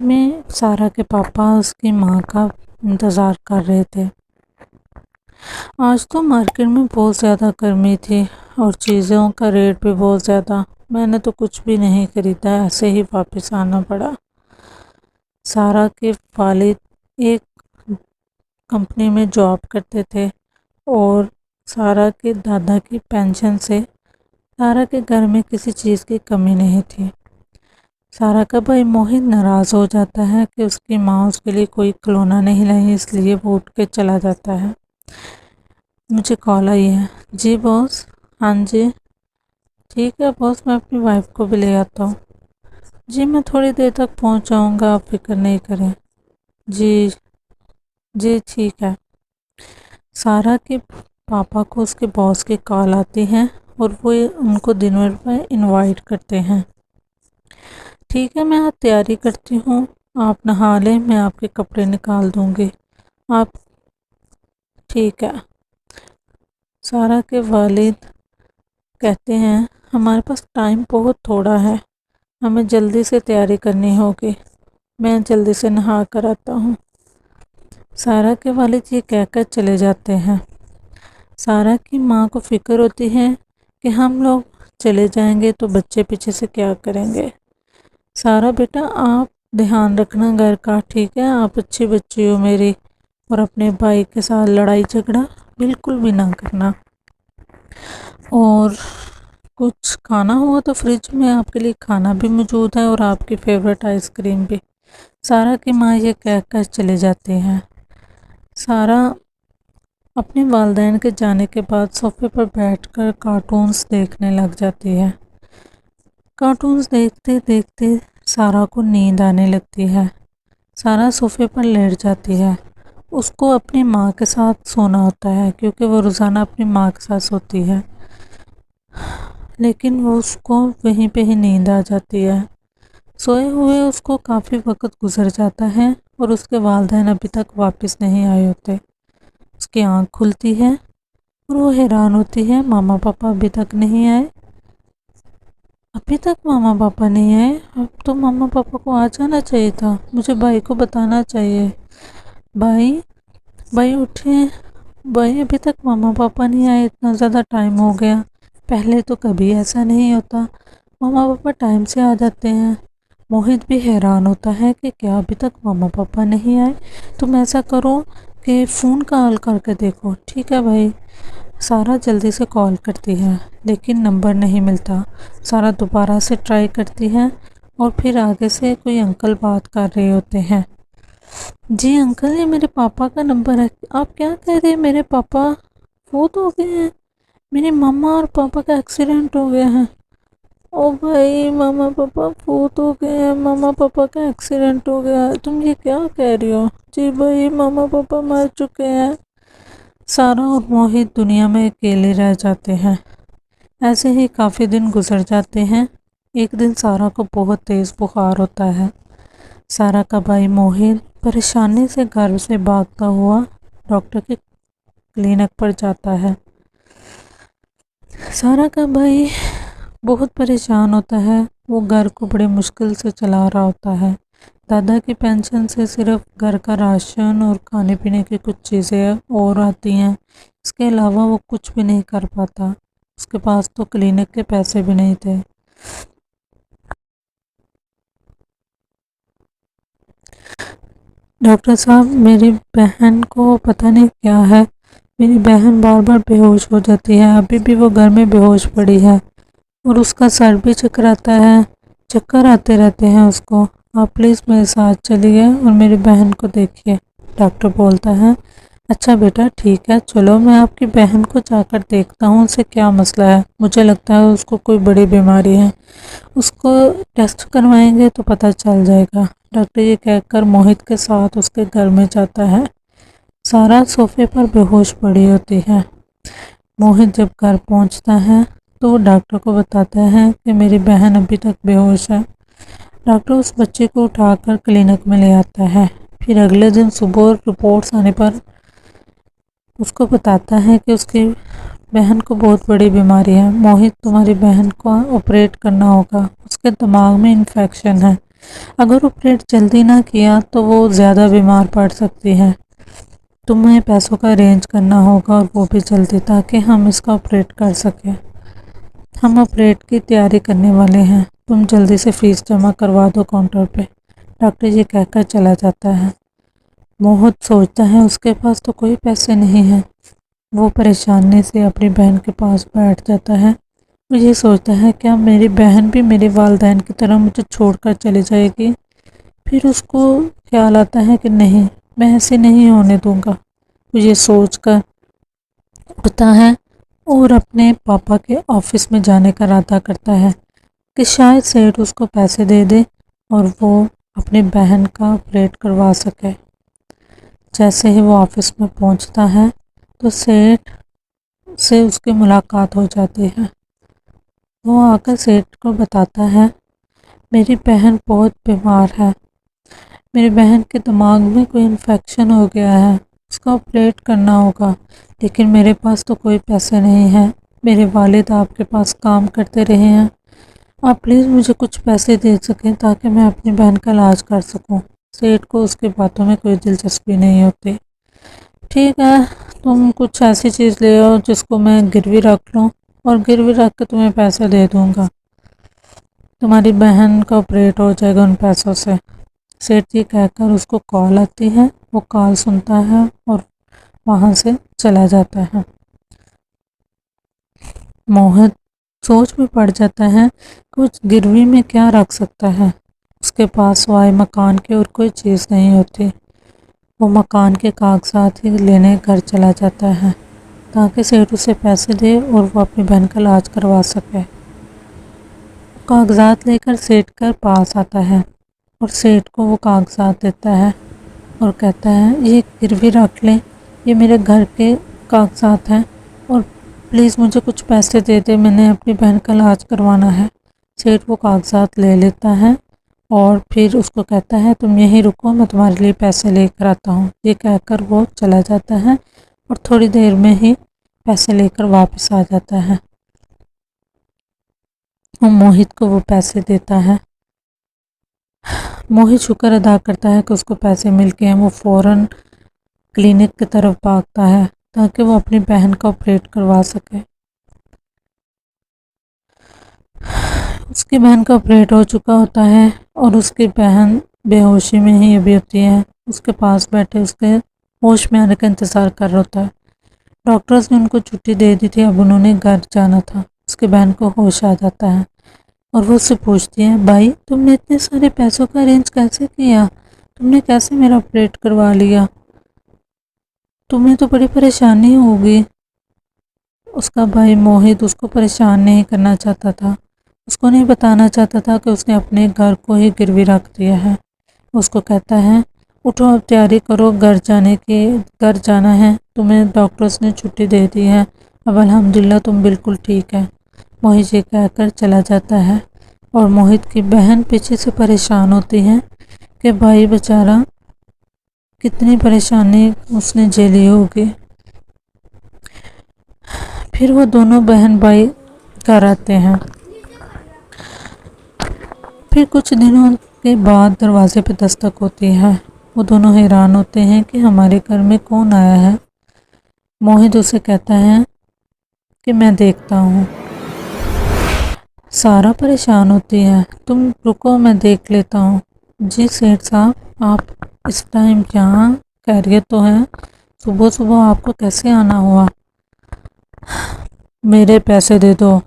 میں سارا کے پاپا اس کی ماں کا انتظار کر رہے تھے۔ آج تو مارکیٹ میں بہت زیادہ گرمی تھی اور چیزوں کا ریٹ بھی بہت زیادہ۔ میں نے تو کچھ بھی نہیں خریدا، ایسے ہی واپس آنا پڑا۔ سارا کے والد ایک کمپنی میں جاب کرتے تھے اور سارا کے دادا کی پینشن سے سارا کے گھر میں کسی چیز کی کمی نہیں تھی۔ سارا کا بھائی موہت ناراض ہو جاتا ہے کہ اس کی ماں اس کے لیے کوئی کھلونا نہیں لائی، اس لیے وہ اٹھ کے چلا جاتا ہے۔ مجھے کال آئی ہے۔ جی باس۔ ہاں جی ٹھیک ہے باس، میں اپنی وائف کو بھی لے آتا ہوں۔ جی میں تھوڑی دیر تک پہنچ جاؤں گا، آپ فکر نہیں کریں۔ جی جی ٹھیک ہے۔ سارا کے پاپا کو اس کے باس کی کال آتی ہے اور وہ ان کو ڈنر پہ انوائٹ کرتے ہیں۔ ٹھیک ہے میں تیاری کرتی ہوں، آپ نہا لیں، میں آپ کے کپڑے نکال دوں گی۔ آپ ٹھیک ہے۔ سارا کے والد کہتے ہیں ہمارے پاس ٹائم بہت تھوڑا ہے، ہمیں جلدی سے تیاری کرنی ہوگی، میں جلدی سے نہا کر آتا ہوں۔ سارا کے والد یہ کہہ کر چلے جاتے ہیں۔ سارا کی ماں کو فکر ہوتی ہے کہ ہم لوگ چلے جائیں گے تو بچے پیچھے سے کیا کریں گے۔ سارا بیٹا آپ دھیان رکھنا گھر کا، ٹھیک ہے؟ آپ اچھی بچی ہو میری، اور اپنے بھائی کے ساتھ لڑائی جھگڑا بالکل بھی نہ کرنا۔ اور کچھ کھانا ہوا تو فریج میں آپ کے لیے کھانا بھی موجود ہے اور آپ کی فیورٹ آئس کریم بھی۔ سارا کی ماں یہ کہہ کر چلے جاتے ہیں۔ سارا اپنے والدین کے جانے کے بعد صوفے پر بیٹھ کر کارٹونز دیکھنے لگ جاتی ہے۔ کارٹونز دیکھتے دیکھتے سارا کو نیند آنے لگتی ہے۔ سارا صوفے پر لیٹ جاتی ہے۔ اس کو اپنی ماں کے ساتھ سونا ہوتا ہے کیونکہ وہ روزانہ اپنی ماں کے ساتھ سوتی ہے، لیکن وہ اس کو وہیں پہ ہی نیند آ جاتی ہے۔ سوئے ہوئے اس کو کافی وقت گزر جاتا ہے اور اس کے والدین ابھی تک واپس نہیں آئے ہوتے۔ اس کی آنکھ کھلتی ہے اور وہ حیران ہوتی ہے ماما پاپا ابھی تک نہیں آئے۔ ابھی تک ماما پاپا نہیں آئے؟ اب تو ماما پاپا کو آ جانا چاہیے تھا، مجھے بھائی کو بتانا چاہیے۔ بھائی اٹھیں، بھائی ابھی تک ماما پاپا نہیں آئے، اتنا زیادہ ٹائم ہو گیا، پہلے تو کبھی ایسا نہیں ہوتا، ماما پاپا ٹائم سے آ جاتے ہیں۔ موہت بھی حیران ہوتا ہے کہ کیا ابھی تک ماما پاپا نہیں آئے؟ تم ایسا کرو کہ فون کال کر کے دیکھو، ٹھیک ہے بھائی؟ سارا جلدی سے کال کرتی ہے لیکن نمبر نہیں ملتا۔ سارا دوبارہ سے ٹرائی کرتی ہے اور پھر آگے سے کوئی انکل بات کر رہے ہوتے ہیں۔ جی انکل یہ میرے پاپا کا نمبر ہے۔ آپ کیا کہہ رہے ہیں؟ میرے پاپا فوت ہو گئے ہیں، میری ماما اور پاپا کا ایکسیڈنٹ ہو گیا ہے۔ او بھائی ماما پاپا فوت ہو گئے ہیں، ماما پاپا کا ایکسیڈنٹ ہو گیا ہے، تم یہ کیا کہہ رہی ہو؟ جی بھائی ماما پاپا مر چکے ہیں۔ سارا اور موہت دنیا میں اکیلے رہ جاتے ہیں۔ ایسے ہی کافی دن گزر جاتے ہیں۔ ایک دن سارا کو بہت تیز بخار ہوتا ہے۔ سارا کا بھائی موہت پریشانی سے گھر سے بھاگتا ہوا ڈاکٹر کے کلینک پر جاتا ہے۔ سارا کا بھائی بہت پریشان ہوتا ہے، وہ گھر کو بڑے مشکل سے چلا رہا ہوتا ہے۔ دادا کی پینشن سے صرف گھر کا راشن اور کھانے پینے کی کچھ چیزیں اور آتی ہیں، اس کے علاوہ وہ کچھ بھی نہیں کر پاتا۔ اس کے پاس تو کلینک کے پیسے بھی نہیں تھے۔ ڈاکٹر صاحب میری بہن کو پتہ نہیں کیا ہے، میری بہن بار بار بے ہوش ہو جاتی ہے، ابھی بھی وہ گھر میں بے ہوش پڑی ہے اور اس کا سر بھی چکراتا ہے، چکر آتے رہتے ہیں اس کو، آپ پلیز میرے ساتھ چلیے اور میری بہن کو دیکھیے۔ ڈاکٹر بولتا ہے اچھا بیٹا ٹھیک ہے، چلو میں آپ کی بہن کو جا کر دیکھتا ہوں اسے کیا مسئلہ ہے، مجھے لگتا ہے اس کو کوئی بڑی بیماری ہے، اس کو ٹیسٹ کروائیں گے تو پتہ چل جائے گا۔ ڈاکٹر یہ کہہ کر موہت کے ساتھ اس کے گھر میں جاتا ہے۔ سارا صوفے پر بے ہوش پڑی ہوتی ہے۔ موہت جب گھر پہنچتا ہے تو وہ ڈاکٹر کو بتاتا ہے کہ میری بہن ابھی تک بے ہوش ہے۔ ڈاکٹر اس بچے کو اٹھا کر کلینک میں لے آتا ہے، پھر اگلے دن صبح رپورٹس آنے پر اس کو بتاتا ہے کہ اس کی بہن کو بہت بڑی بیماری ہے۔ موہت تمہاری بہن کو آپریٹ کرنا ہوگا، اس کے دماغ میں انفیکشن ہے، اگر آپریٹ جلدی نہ کیا تو وہ زیادہ بیمار پڑ سکتی ہے۔ تمہیں پیسوں کا ارینج کرنا ہوگا اور وہ بھی جلدی، تاکہ ہم اس کا آپریٹ کر سکیں۔ ہم آپریٹ کی تیاری کرنے والے ہیں، تم جلدی سے فیس جمع کروا دو کاؤنٹر پہ۔ ڈاکٹر یہ کہہ کر چلا جاتا ہے۔ موہت سوچتا ہے اس کے پاس تو کوئی پیسے نہیں ہیں۔ وہ پریشانی سے اپنی بہن کے پاس بیٹھ جاتا ہے۔ وہ یہ سوچتا ہے کیا میری بہن بھی میرے والدین کی طرح مجھے چھوڑ کر چلی جائے گی؟ پھر اس کو خیال آتا ہے کہ نہیں، میں ایسے نہیں ہونے دوں گا۔ وہ یہ سوچ کر اٹھتا ہے اور اپنے پاپا کے آفس میں جانے کا ارادہ کرتا ہے کہ شاید سیٹھ اس کو پیسے دے دے اور وہ اپنی بہن کا آپریٹ کروا سکے۔ جیسے ہی وہ آفس میں پہنچتا ہے تو سیٹھ سے اس کی ملاقات ہو جاتی ہے۔ وہ آ کر سیٹھ کو بتاتا ہے میری بہن بہت بیمار ہے، میری بہن کے دماغ میں کوئی انفیکشن ہو گیا ہے، اس کا آپریٹ کرنا ہوگا، لیکن میرے پاس تو کوئی پیسے نہیں ہیں۔ میرے والد آپ کے پاس کام کرتے رہے ہیں، آپ پلیز مجھے کچھ پیسے دے سکیں تاکہ میں اپنی بہن کا علاج کر سکوں۔ سیٹھ کو اس کی باتوں میں کوئی دلچسپی نہیں ہوتی۔ ٹھیک ہے، تم کچھ ایسی چیز لے آؤ جس کو میں گروی رکھ لوں اور گروی رکھ کے تمہیں پیسے دے دوں گا، تمہاری بہن کا آپریٹ ہو جائے گا ان پیسوں سے۔ سیٹھ یہ کہہ کر اس کو کال آتی ہے، وہ کال سنتا ہے اور وہاں سے چلا جاتا ہے۔ موہت سوچ میں پڑ جاتا ہے کہ وہ گروی میں کیا رکھ سکتا ہے۔ اس کے پاس سوائے مکان کی اور کوئی چیز نہیں ہوتی۔ وہ مکان کے کاغذات ہی لینے گھر چلا جاتا ہے تاکہ سیٹھ اسے پیسے دے اور وہ اپنی بہن کا علاج کروا سکے۔ کاغذات لے کر سیٹھ کے پاس آتا ہے اور سیٹھ کو وہ کاغذات دیتا ہے اور کہتا ہے یہ گروی رکھ لیں، یہ میرے گھر کے کاغذات ہیں اور پلیز مجھے کچھ پیسے دے دے، میں نے اپنی بہن کا علاج کروانا ہے۔ سیٹھ وہ کاغذات لے لیتا ہے اور پھر اس کو کہتا ہے تم یہیں رکو، میں تمہارے لیے پیسے لے کر آتا ہوں۔ یہ کہہ کر وہ چلا جاتا ہے اور تھوڑی دیر میں ہی پیسے لے کر واپس آ جاتا ہے۔ اور موہت کو وہ پیسے دیتا ہے۔ موہت شکر ادا کرتا ہے کہ اس کو پیسے مل گئے ہیں۔ وہ فوراً کلینک کی طرف بھاگتا ہے تاکہ وہ اپنی بہن کا آپریٹ کروا سکے۔ اس کی بہن کا آپریٹ ہو چکا ہوتا ہے اور اس کی بہن بے ہوشی میں ہی ابھی ہوتی ہے۔ اس کے پاس بیٹھے اس کے ہوش میں آنے کا انتظار کر رہا ہوتا ہے۔ ڈاکٹرز نے ان کو چھٹی دے دی تھی، اب انہوں نے گھر جانا تھا۔ اس کی بہن کو ہوش آ جاتا ہے اور وہ اس سے پوچھتی ہے بھائی تم نے اتنے سارے پیسوں کا ارینج کیسے کیا؟ تم نے کیسے میرا آپریٹ کروا لیا؟ تمہیں تو بڑی پریشانی ہوگی۔ اس کا بھائی موہت اس کو پریشان نہیں کرنا چاہتا تھا، اس کو نہیں بتانا چاہتا تھا کہ اس نے اپنے گھر کو ہی گروی رکھ دیا ہے۔ اس کو کہتا ہے اٹھو اب تیاری کرو گھر جانے کی، گھر جانا ہے، تمہیں ڈاکٹرز نے چھٹی دے دی ہے، اب الحمدللہ تم بالکل ٹھیک ہے۔ موہت یہ کہہ کر چلا جاتا ہے اور موہت کی بہن پیچھے سے پریشان ہوتی ہے کہ بھائی بیچارہ کتنی پریشانی اس نے جھیلی ہوگی۔ پھر وہ دونوں بہن بھائی گھر آتے ہیں۔ پھر کچھ دنوں کے بعد دروازے پہ دستک ہوتی ہے۔ وہ دونوں حیران ہوتے ہیں کہ ہمارے گھر میں کون آیا ہے۔ موہت اسے کہتا ہے کہ میں دیکھتا ہوں۔ سارا پریشان ہوتی ہے، تم رکو میں دیکھ لیتا ہوں۔ جی سیٹھ صاحب، آپ اس ٹائم یہاں؟ خیریت تو ہے؟ صبح صبح آپ کو کیسے آنا ہوا؟ میرے پیسے دے دو،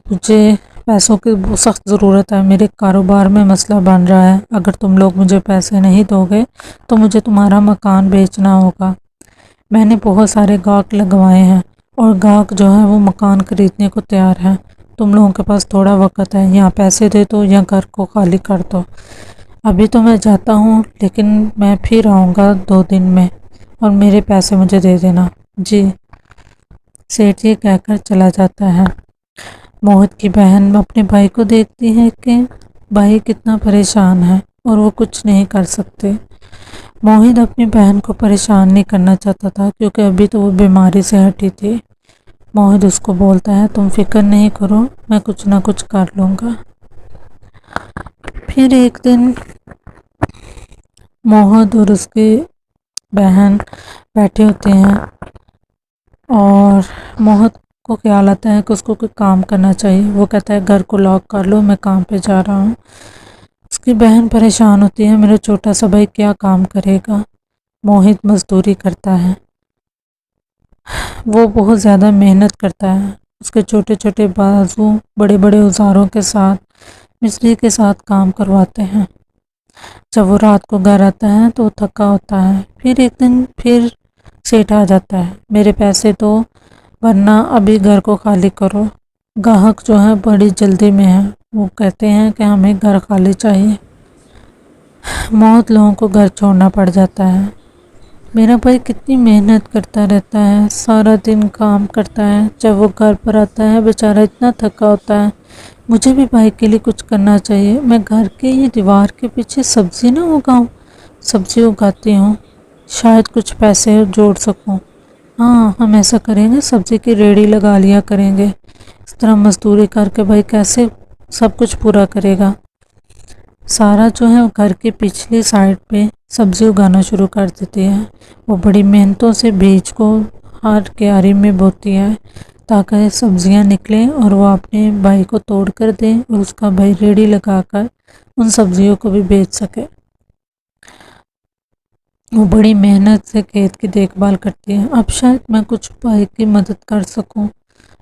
مجھے پیسوں کی سخت ضرورت ہے، میرے کاروبار میں مسئلہ بن رہا ہے۔ اگر تم لوگ مجھے پیسے نہیں دو گے تو مجھے تمہارا مکان بیچنا ہوگا۔ میں نے بہت سارے گاہک لگوائے ہیں اور گاہک جو ہے وہ مکان خریدنے کو تیار ہیں۔ تم لوگوں کے پاس تھوڑا وقت ہے، یا پیسے دے دو یا گھر کو خالی کر دو۔ ابھی تو میں جاتا ہوں لیکن میں پھر آؤں گا 2 دن میں، اور میرے پیسے مجھے دے دینا۔ جی سیٹھ یہ کہہ کر چلا جاتا ہے۔ موہت کی بہن اپنے بھائی کو دیکھتی ہے کہ بھائی کتنا پریشان ہے اور وہ کچھ نہیں کر سکتے۔ موہت اپنی بہن کو پریشان نہیں کرنا چاہتا تھا کیونکہ ابھی تو وہ بیماری سے ہٹی تھی۔ موہت اس کو بولتا ہے تم فکر نہیں کرو، میں کچھ نہ کچھ کر لوں گا۔ پھر ایک دن موہد اور اس کی بہن بیٹھے ہوتے ہیں اور موہد کو خیال آتا ہے کہ اس کو کوئی کام کرنا چاہیے. وہ کہتا ہے گھر کو لاک کر لو، میں کام پہ جا رہا ہوں. اس کی بہن پریشان ہوتی ہے، میرا چھوٹا سا بھائی کیا کام کرے گا. موہد مزدوری کرتا ہے، وہ بہت زیادہ محنت کرتا ہے. اس کے چھوٹے چھوٹے بازو بڑے بڑے اوزاروں کے ساتھ مستری کے ساتھ کام کرواتے ہیں. جب وہ رات کو گھر آتا ہے تو وہ تھکا ہوتا ہے. پھر ایک دن پھر سیٹھ آ جاتا ہے، میرے پیسے دو ورنہ ابھی گھر کو خالی کرو. گاہک جو ہے بڑی جلدی میں ہے، وہ کہتے ہیں کہ ہمیں گھر خالی چاہیے. موت لوگوں کو گھر چھوڑنا پڑ جاتا ہے. میرا بھائی کتنی محنت کرتا رہتا ہے، سارا دن کام کرتا ہے. جب وہ گھر پر آتا ہے بیچارہ اتنا تھکا ہوتا ہے. مجھے بھی بھائی کے لیے کچھ کرنا چاہیے، میں گھر کے یہ دیوار کے پیچھے سبزی نہ اگاؤں. سبزی اگاتی ہوں، شاید کچھ پیسے جوڑ سکوں. ہاں ہم ایسا کریں گے، سبزی کی ریڑھی لگا لیا کریں گے. اس طرح مزدوری کر کے بھائی کیسے سب کچھ پورا کرے گا. سارا جو ہے گھر کے پچھلی سائڈ پہ سبزی اگانا شروع کر دیتی ہے. وہ بڑی محنتوں سے بیج کو ہر کیاری میں بوتی ہے تاکہ سبزیاں نکلیں اور وہ اپنے بھائی کو توڑ کر دے اور اس کا بھائی ریڑھی لگا کر ان سبزیوں کو بھی بیچ سکے. وہ بڑی محنت سے کھیت کی دیکھ بھال کرتی ہے. اب شاید میں کچھ بھائی کی مدد کر سکوں.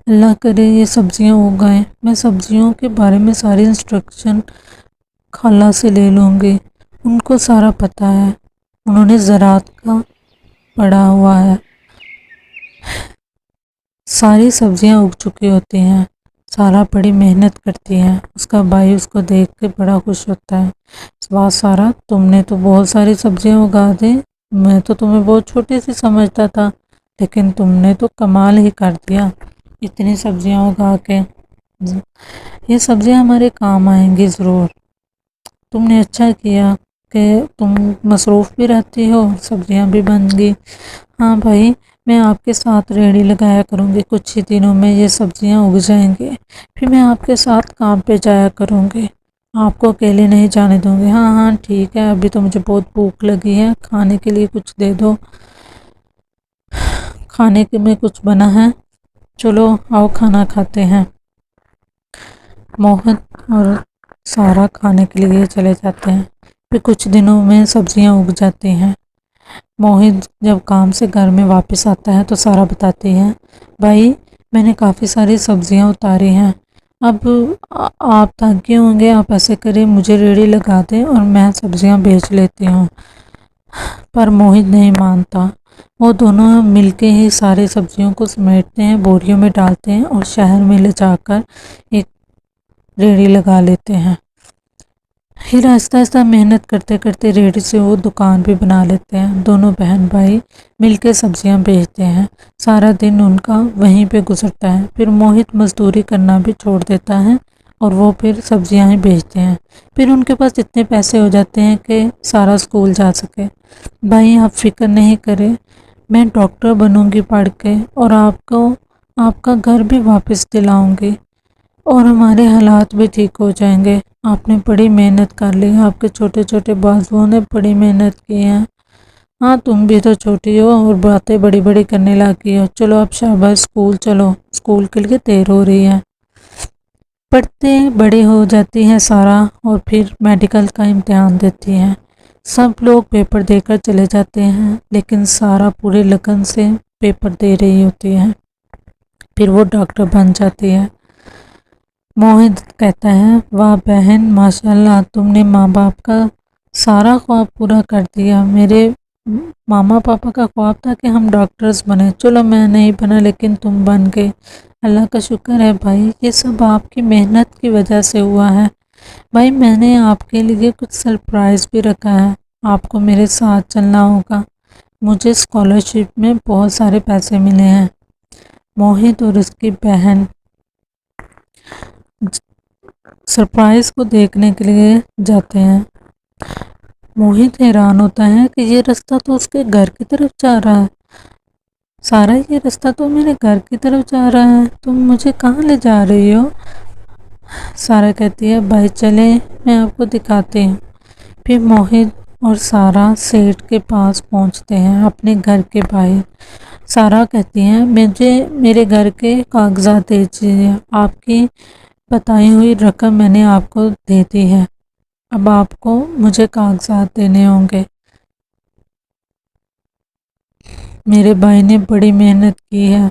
اللہ کرے یہ سبزیاں اگائیں. میں سبزیوں کے بارے میں ساری انسٹرکشن خالہ سے لے لوں گی، ان کو سارا پتہ ہے، انہوں نے زراعت کا پڑھا ہوا ہے. ساری سبزیاں اگ چکی ہوتی ہیں. سارا بڑی محنت کرتی ہے. اس کا بھائی اس کو دیکھ کے بڑا خوش ہوتا ہے. واہ سارا، تم نے تو بہت ساری سبزیاں اگا دی، میں تو تمہیں بہت چھوٹی سی سمجھتا تھا، لیکن تم نے تو کمال ہی کر دیا اتنی سبزیاں اگا کے. یہ سبزیاں ہمارے کام آئیں گی ضرور. تم نے اچھا کیا کہ تم مصروف بھی رہتی ہو، سبزیاں بھی بن گی. ہاں بھائی، میں آپ کے ساتھ ریڑھی لگایا کروں گی، کچھ ہی دنوں میں یہ سبزیاں اگ جائیں گے، پھر میں آپ کے ساتھ کام پہ جایا کروں گی، آپ کو اکیلے نہیں جانے دوں گی. ہاں ہاں ٹھیک ہے، ابھی تو مجھے بہت بھوک لگی ہے، کھانے کے لیے کچھ دے دو. کھانے کے میں کچھ بنا ہے، چلو آؤ کھانا کھاتے ہیں. موہن اور سارا کھانے کے لیے چلے جاتے ہیں. پھر کچھ دنوں میں سبزیاں اگ جاتی ہیں. موہد جب کام سے گھر میں واپس آتا ہے تو سارا بتاتی ہے، بھائی میں نے کافی ساری سبزیاں اتاری ہیں، اب آپ تھک ہوں گے، آپ ایسے کریں مجھے ریڑھی لگا دیں اور میں سبزیاں بیچ لیتی ہوں. پر موہد نہیں مانتا. وہ دونوں مل کے ہی سارے سبزیوں کو سمیٹتے ہیں، بوریوں میں ڈالتے ہیں اور شہر میں لے جا کر ایک ریڑھی لگا لیتے ہیں. پھر آہستہ آہستہ محنت کرتے کرتے ریڑھی سے وہ دکان بھی بنا لیتے ہیں. دونوں بہن بھائی مل کے سبزیاں بیچتے ہیں. سارا دن ان کا وہیں پہ گزرتا ہے. پھر موہد مزدوری کرنا بھی چھوڑ دیتا ہے اور وہ پھر سبزیاں ہی بیچتے ہیں. پھر ان کے پاس اتنے پیسے ہو جاتے ہیں کہ سارا اسکول جا سکے. بھائی آپ فکر نہیں کریں، میں ڈاکٹر بنوں گی پڑھ کے اور آپ کا گھر بھی واپس دلاؤں گی اور ہمارے حالات بھی ٹھیک ہو جائیں گے. آپ نے بڑی محنت کر لی، آپ کے چھوٹے چھوٹے بازوؤں نے بڑی محنت کی ہے. ہاں تم بھی تو چھوٹی ہو اور باتیں بڑی بڑی کرنے لگی ہو. چلو اب شاباش اسکول چلو، اسکول کے لیے دیر ہو رہی ہے. پڑھتے بڑی ہو جاتی ہے سارا اور پھر میڈیکل کا امتحان دیتی ہے. سب لوگ پیپر دے کر چلے جاتے ہیں لیکن سارا پورے لگن سے پیپر دے رہی ہوتی ہے. پھر وہ ڈاکٹر بن جاتی ہے. موہد کہتا ہے، واہ بہن ماشاء اللہ، تم نے ماں باپ کا سارا خواب پورا کر دیا. میرے ماما پاپا کا خواب تھا کہ ہم ڈاکٹرز بنے، چلو میں نہیں بنا لیکن تم بن گئے. اللہ کا شکر ہے بھائی، یہ سب آپ کی محنت کی وجہ سے ہوا ہے. بھائی میں نے آپ کے لیے کچھ سرپرائز بھی رکھا ہے، آپ کو میرے ساتھ چلنا ہوگا. مجھے اسکالرشپ میں بہت سارے پیسے ملے ہیں. موہد اور اس کی بہن سرپرائز کو دیکھنے کے لیے جاتے ہیں. موہد حیران ہوتا ہے کہ یہ رستہ تو اس کے گھر کی طرف جا رہا ہے. سارا یہ رستہ تو میرے گھر کی طرف جا رہا ہے، تم مجھے کہاں لے جا رہی ہو؟ سارا کہتی ہے بھائی چلیں میں آپ کو دکھاتی ہوں۔ پھر موہت اور سارا سیٹھ کے پاس پہنچتے ہیں اپنے گھر کے باہر۔ سارا کہتی ہیں مجھے میرے گھر کے کاغذات دے دیجیے، آپ کی بتائی ہوئی رقم میں نے آپ کو دے دی ہے، اب آپ کو مجھے کاغذات دینے ہوں گے۔ میرے بھائی نے بڑی محنت کی ہے،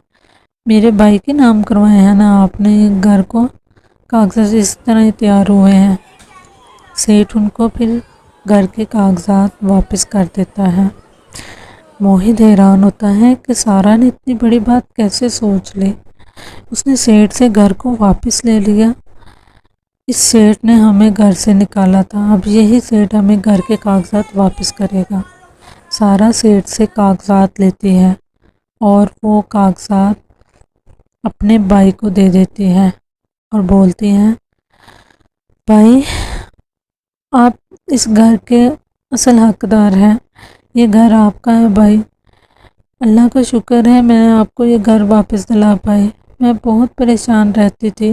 میرے بھائی کے نام کروائے ہیں نا آپ نے گھر کو، کاغذات اس طرح ہی تیار ہوئے ہیں۔ سیٹھ ان کو پھر گھر کے کاغذات واپس کر دیتا ہے۔ موہت حیران ہوتا ہے کہ سارا نے اتنی بڑی بات کیسے سوچ لی، اس نے سیٹھ سے گھر کو واپس لے لیا۔ اس سیٹھ نے ہمیں گھر سے نکالا تھا، اب یہی سیٹھ ہمیں گھر کے کاغذات واپس کرے گا۔ سارا سیٹھ سے کاغذات لیتی ہے اور وہ کاغذات اپنے بھائی کو دے دیتی ہے اور بولتی ہیں بھائی آپ اس گھر کے اصل حقدار ہیں، یہ گھر آپ کا ہے بھائی، اللہ کا شکر ہے میں آپ کو یہ گھر واپس دلا پائی، میں بہت پریشان رہتی تھی،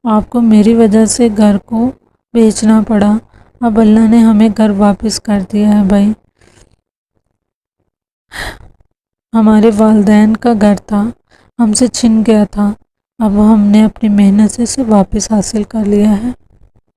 آپ کو میری وجہ سے گھر کو بیچنا پڑا، اب اللہ نے ہمیں گھر واپس کر دیا ہے بھائی۔ ہمارے والدین کا گھر تھا، ہم سے چھن گیا تھا، اب ہم نے اپنی محنت سے اسے واپس حاصل کر لیا ہے۔